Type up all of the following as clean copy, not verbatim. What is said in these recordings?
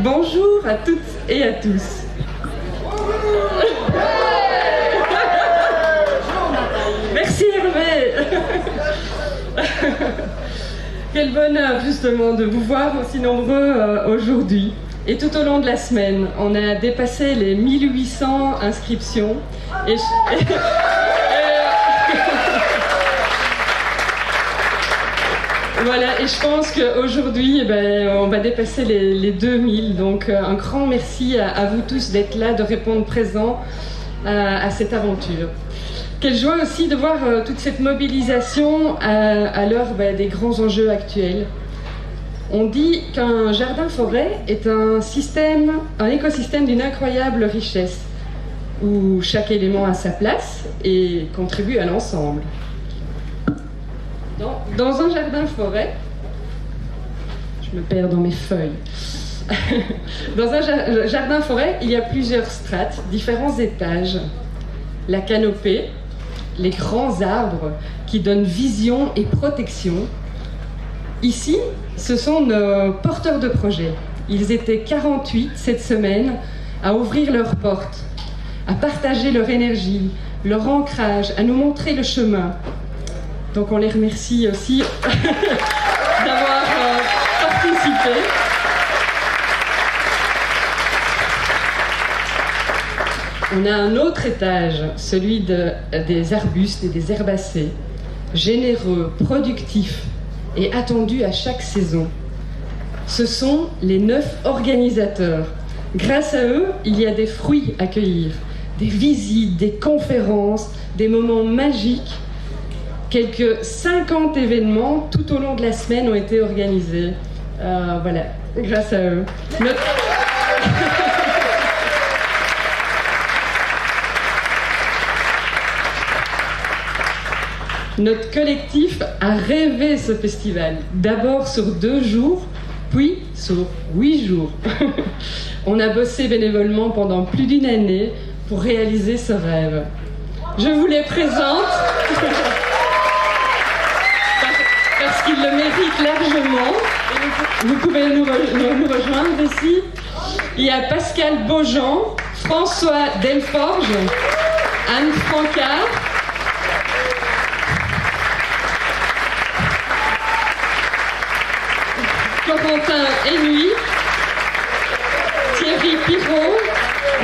Bonjour à toutes et à tous. Merci Hervé. Quel bonheur justement de vous voir aussi nombreux aujourd'hui. Et tout au long de la semaine, on a dépassé les 1800 inscriptions. Voilà, et je pense qu'aujourd'hui, on va dépasser les 2000. Donc, un grand merci à vous tous d'être là, de répondre présent à cette aventure. Quelle joie aussi de voir toute cette mobilisation à l'heure des grands enjeux actuels. On dit qu'un jardin-forêt est un écosystème d'une incroyable richesse, où chaque élément a sa place et contribue à l'ensemble. Dans un jardin-forêt, je me perds dans mes feuilles. Dans un jardin-forêt, il y a plusieurs strates, différents étages. La canopée, les grands arbres qui donnent vision et protection. Ici, ce sont nos porteurs de projets. Ils étaient 48 cette semaine à ouvrir leurs portes, à partager leur énergie, leur ancrage, à nous montrer le chemin. Donc on les remercie aussi d'avoir participé. On a un autre étage, celui des arbustes et des herbacées, généreux, productifs et attendus à chaque saison. Ce sont les 9 organisateurs. Grâce à eux, il y a des fruits à cueillir, des visites, des conférences, des moments magiques. Quelques 50 événements tout au long de la semaine ont été organisés. Voilà, grâce à eux. Notre collectif a rêvé ce festival, d'abord sur 2 jours, puis sur 8 jours. On a bossé bénévolement pendant plus d'1 année pour réaliser ce rêve. Je vous les présente. Parce qu'ils le méritent largement. Vous pouvez nous rejoindre ici. Il y a Pascal Beaujean, François Delforge, Anne Francard, Corentin Henry, Thierry Pirot,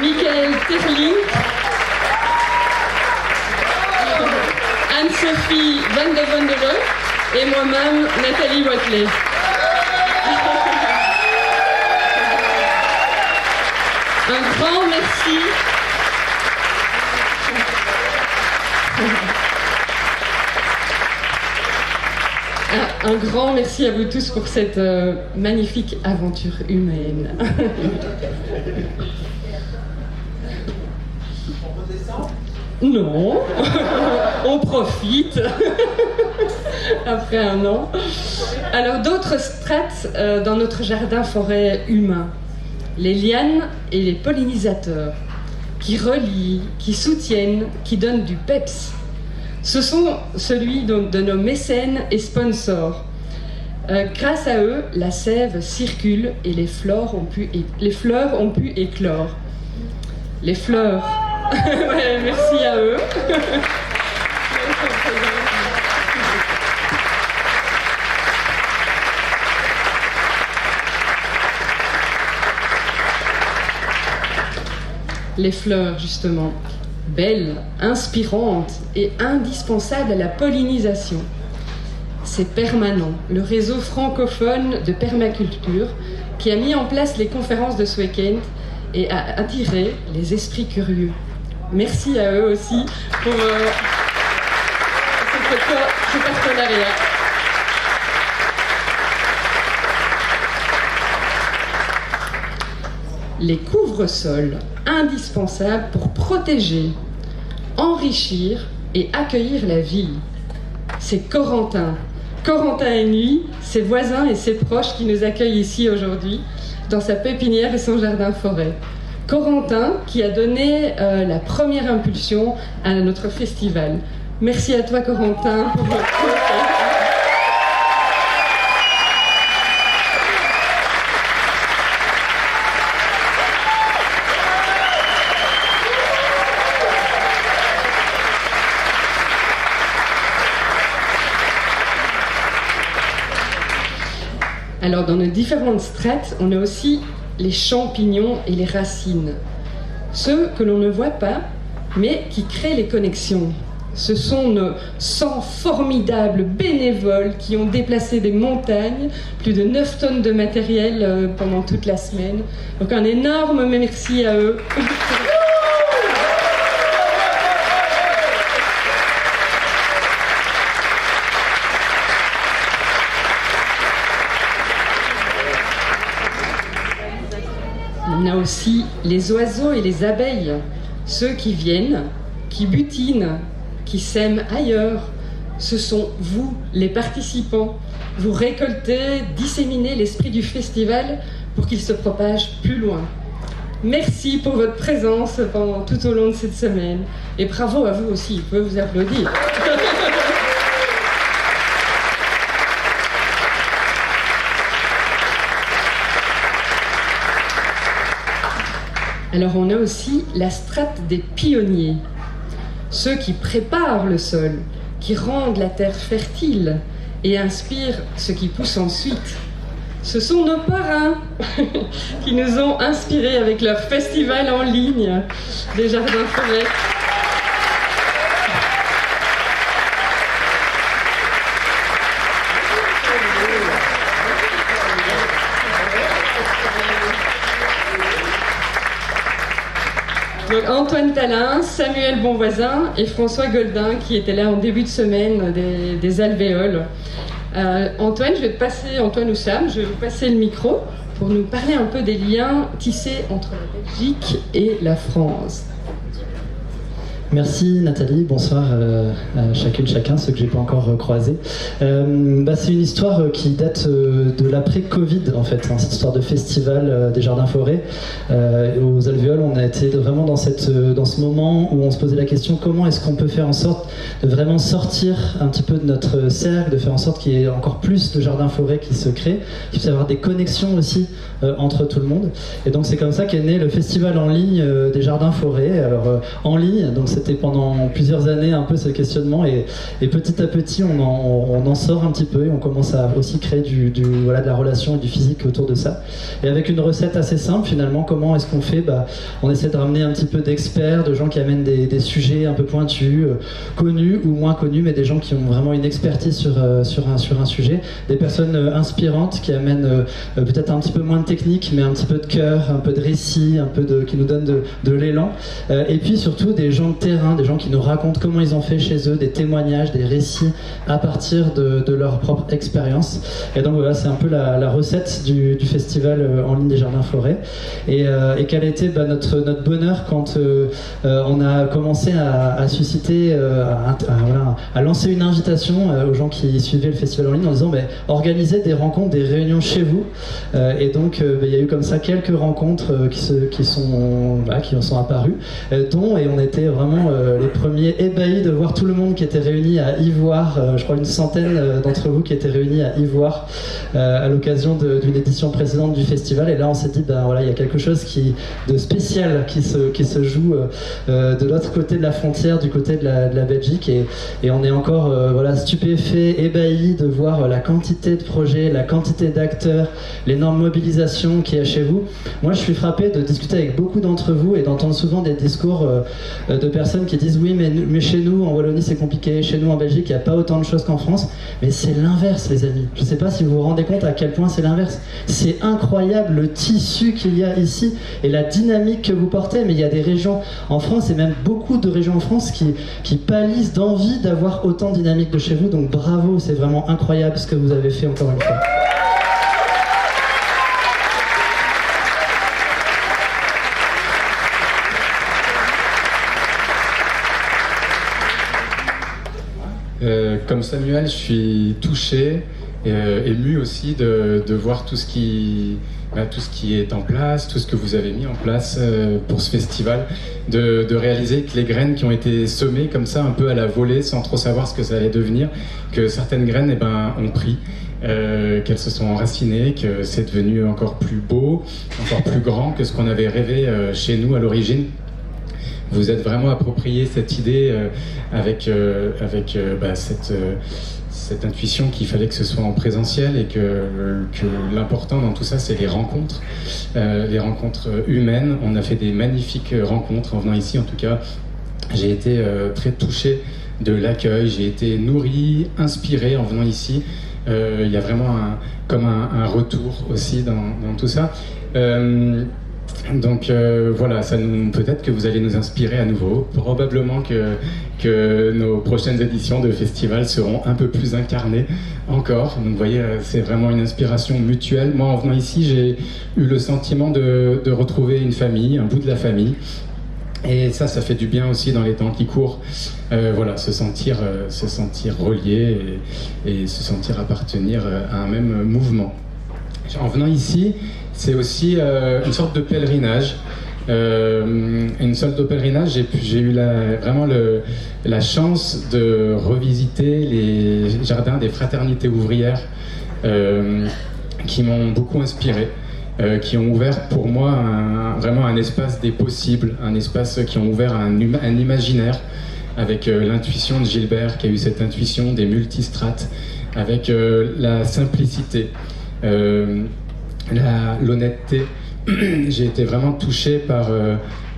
Michael Terling, Anne-Sophie Van de Vondere et moi-même, Nathalie Watley. Un grand merci. Un grand merci à vous tous pour cette magnifique aventure humaine. Non, on profite après 1 an. Alors d'autres strates dans notre jardin-forêt humain. Les lianes et les pollinisateurs qui relient, qui soutiennent, qui donnent du peps. Ce sont celui de nos mécènes et sponsors. Grâce à eux, la sève circule et les fleurs ont pu éclore. Les fleurs. Ouais, merci à eux. Les fleurs, justement, belles, inspirantes et indispensables à la pollinisation. C'est permanent, le réseau francophone de permaculture qui a mis en place les conférences de ce week-end et a attiré les esprits curieux. Merci à eux aussi pour ce partenariat. Les couvre-sols, indispensables pour protéger, enrichir et accueillir la ville. C'est Corentin et lui, ses voisins et ses proches qui nous accueillent ici aujourd'hui, dans sa pépinière et son jardin-forêt. Corentin qui a donné la première impulsion à notre festival. Merci à toi Corentin pour votre... Alors dans nos différentes strates, on a aussi les champignons et les racines. Ceux que l'on ne voit pas, mais qui créent les connexions. Ce sont nos 100 formidables bénévoles qui ont déplacé des montagnes, plus de 9 tonnes de matériel pendant toute la semaine. Donc un énorme merci à eux. On a aussi les oiseaux et les abeilles, ceux qui viennent, qui butinent, qui sèment ailleurs. Ce sont vous, les participants. Vous récoltez, disséminez l'esprit du festival pour qu'il se propage plus loin. Merci pour votre présence tout au long de cette semaine. Et bravo à vous aussi, vous pouvez vous applaudir. Alors on a aussi la strate des pionniers, ceux qui préparent le sol, qui rendent la terre fertile et inspirent ce qui pousse ensuite. Ce sont nos parrains qui nous ont inspirés avec leur festival en ligne des Jardins Forêts. Donc Antoine Talin, Samuel Bonvoisin et François Goldin qui étaient là en début de semaine des alvéoles. Antoine, Antoine ou Sam, je vais vous passer le micro pour nous parler un peu des liens tissés entre la Belgique et la France. Merci Nathalie, bonsoir à chacune, chacun, ceux que j'ai pas encore croisés. C'est une histoire qui date de l'après-Covid en fait, hein, cette histoire de festival des Jardins Forêts. Aux alvéoles, on a été vraiment dans ce moment où on se posait la question comment est-ce qu'on peut faire en sorte de vraiment sortir un petit peu de notre cercle, de faire en sorte qu'il y ait encore plus de jardins forêts qui se créent, qu'il puisse y avoir des connexions aussi entre tout le monde. Et donc c'est comme ça qu'est né le festival en ligne des Jardins Forêts. Alors en ligne, donc c'était pendant plusieurs années un peu ce questionnement et petit à petit on en sort un petit peu et on commence à aussi créer de la relation et du physique autour de ça. Et avec une recette assez simple finalement, comment est-ce qu'on fait? On essaie de ramener un petit peu d'experts, de gens qui amènent des sujets un peu pointus, connus ou moins connus, mais des gens qui ont vraiment une expertise sur un sujet, des personnes inspirantes qui amènent peut-être un petit peu moins de technique, mais un petit peu de cœur, un peu de récit, qui nous donnent de l'élan, et puis surtout des gens de terrain, des gens qui nous racontent comment ils ont fait chez eux, des témoignages, des récits à partir de leur propre expérience. Et donc voilà, c'est un peu la recette du festival en ligne des Jardins Forêts. Et quel a été notre bonheur quand on a commencé à susciter, à lancer une invitation aux gens qui suivaient le festival en ligne en disant organisez des rencontres, des réunions chez vous. Et donc il y a eu comme ça quelques rencontres qui sont apparues, et on était vraiment les premiers ébahis de voir tout le monde qui était réuni à Ivoire, je crois une centaine d'entre vous qui étaient réunis à Ivoire à l'occasion d'une édition précédente du festival. Et là on s'est dit il y a quelque chose de spécial qui se joue de l'autre côté de la frontière, du côté de la Belgique, et on est encore stupéfait, ébahi de voir la quantité de projets, la quantité d'acteurs, l'énorme mobilisation qu'il y a chez vous. Moi je suis frappé de discuter avec beaucoup d'entre vous et d'entendre souvent des discours de personnes qui disent oui mais chez nous en Wallonie c'est compliqué, chez nous en Belgique il n'y a pas autant de choses qu'en France. Mais c'est l'inverse les amis, je ne sais pas si vous vous rendez compte à quel point c'est l'inverse. C'est incroyable le tissu qu'il y a ici et la dynamique que vous portez, mais il y a des régions en France et même beaucoup de régions en France qui pâlissent d'envie d'avoir autant de dynamique de chez vous, donc bravo, c'est vraiment incroyable ce que vous avez fait encore une fois. Comme Samuel, je suis touché et ému aussi de voir tout ce qui est en place, tout ce que vous avez mis en place pour ce festival, de réaliser que les graines qui ont été semées comme ça un peu à la volée sans trop savoir ce que ça allait devenir, que certaines graines ont pris, qu'elles se sont enracinées, que c'est devenu encore plus beau, encore plus grand que ce qu'on avait rêvé chez nous à l'origine. Vous êtes vraiment approprié cette idée avec cette intuition qu'il fallait que ce soit en présentiel et que l'important dans tout ça, c'est les rencontres humaines. On a fait des magnifiques rencontres en venant ici. En tout cas, j'ai été très touché de l'accueil, j'ai été nourri, inspiré en venant ici. Il y a vraiment un retour aussi dans tout ça. Donc voilà, peut-être que vous allez nous inspirer à nouveau. Probablement que nos prochaines éditions de festival seront un peu plus incarnées encore. Donc vous voyez, c'est vraiment une inspiration mutuelle. Moi, en venant ici, j'ai eu le sentiment de retrouver une famille, un bout de la famille. Et ça fait du bien aussi dans les temps qui courent. Voilà, se sentir relié et se sentir appartenir à un même mouvement. En venant ici, c'est aussi une sorte de pèlerinage. J'ai eu vraiment la chance de revisiter les jardins des fraternités ouvrières qui m'ont beaucoup inspiré. Qui ont ouvert pour moi vraiment un espace des possibles, un espace qui ont ouvert un imaginaire avec l'intuition de Gilbert, qui a eu cette intuition des multistrates, avec la simplicité, l'honnêteté. J'ai été vraiment touché par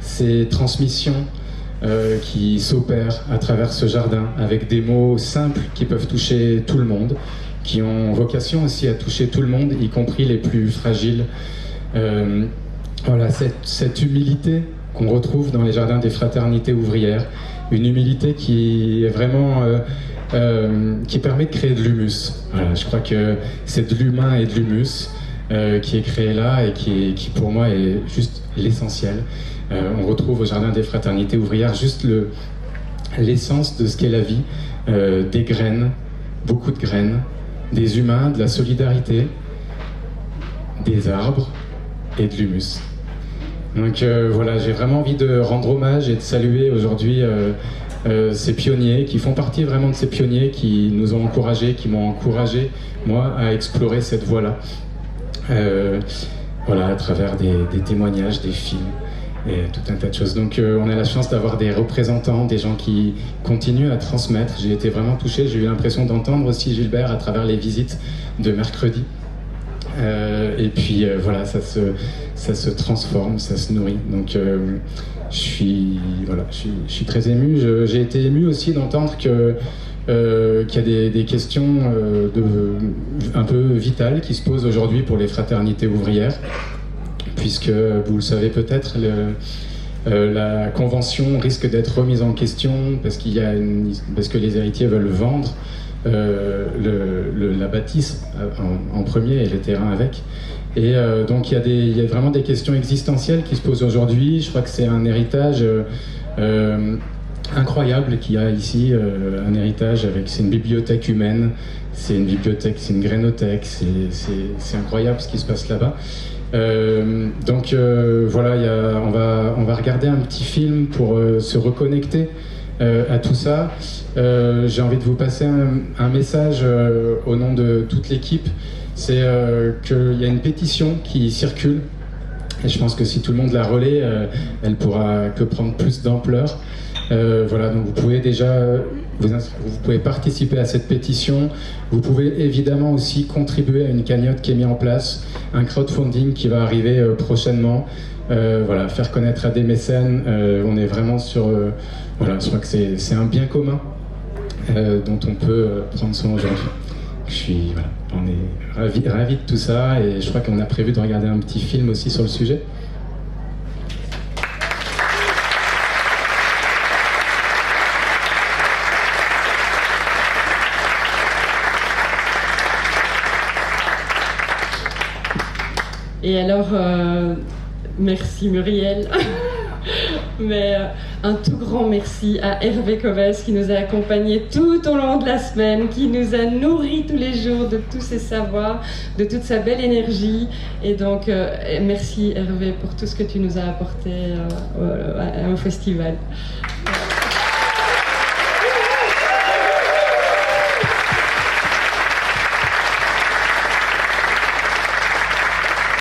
ces transmissions qui s'opèrent à travers ce jardin, avec des mots simples qui peuvent toucher tout le monde, qui ont vocation aussi à toucher tout le monde, y compris les plus fragiles. Voilà, cette humilité qu'on retrouve dans les jardins des fraternités ouvrières, une humilité qui est vraiment qui permet de créer de l'humus. Voilà, je crois que c'est de l'humain et de l'humus qui est créé là et qui pour moi est juste l'essentiel. On retrouve au jardin des fraternités ouvrières juste l'essence de ce qu'est la vie, des graines, beaucoup de graines, des humains, de la solidarité, des arbres et de l'humus. Donc voilà, j'ai vraiment envie de rendre hommage et de saluer aujourd'hui ces pionniers qui font partie vraiment de ces pionniers qui nous ont encouragés, qui m'ont encouragé, moi, à explorer cette voie-là. Voilà, à travers des témoignages, des films et tout un tas de choses. Donc on a la chance d'avoir des représentants, des gens qui continuent à transmettre. J'ai été vraiment touché, j'ai eu l'impression d'entendre aussi Gilbert à travers les visites de mercredi. Et puis voilà, ça se transforme, ça se nourrit. Donc je suis très ému. J'ai été ému aussi d'entendre qu'il y a des questions un peu vitales qui se posent aujourd'hui pour les fraternités ouvrières, puisque vous le savez peut-être, la convention risque d'être remise en question parce que les héritiers veulent vendre la bâtisse en premier et les terrains avec. Et donc il y a vraiment des questions existentielles qui se posent aujourd'hui. Je crois que c'est un héritage incroyable qu'il y a ici, un héritage c'est une bibliothèque humaine, c'est une bibliothèque, c'est une grainothèque, c'est incroyable ce qui se passe là-bas. Donc voilà, on va regarder un petit film pour se reconnecter à tout ça. J'ai envie de vous passer un message au nom de toute l'équipe. C'est qu'il y a une pétition qui circule et je pense que si tout le monde la relaie, elle pourra que prendre plus d'ampleur. Voilà, donc vous pouvez déjà vous pouvez participer à cette pétition. Vous pouvez évidemment aussi contribuer à une cagnotte qui est mise en place, un crowdfunding qui va arriver prochainement. Voilà, faire connaître à des mécènes. On est vraiment sur voilà, je crois que c'est un bien commun dont on peut prendre soin aujourd'hui. Voilà, on est ravis de tout ça et je crois qu'on a prévu de regarder un petit film aussi sur le sujet. Et alors, merci Muriel, mais un tout grand merci à Hervé Covès qui nous a accompagnés tout au long de la semaine, qui nous a nourris tous les jours de tous ses savoirs, de toute sa belle énergie. Et donc, merci Hervé pour tout ce que tu nous as apporté au festival.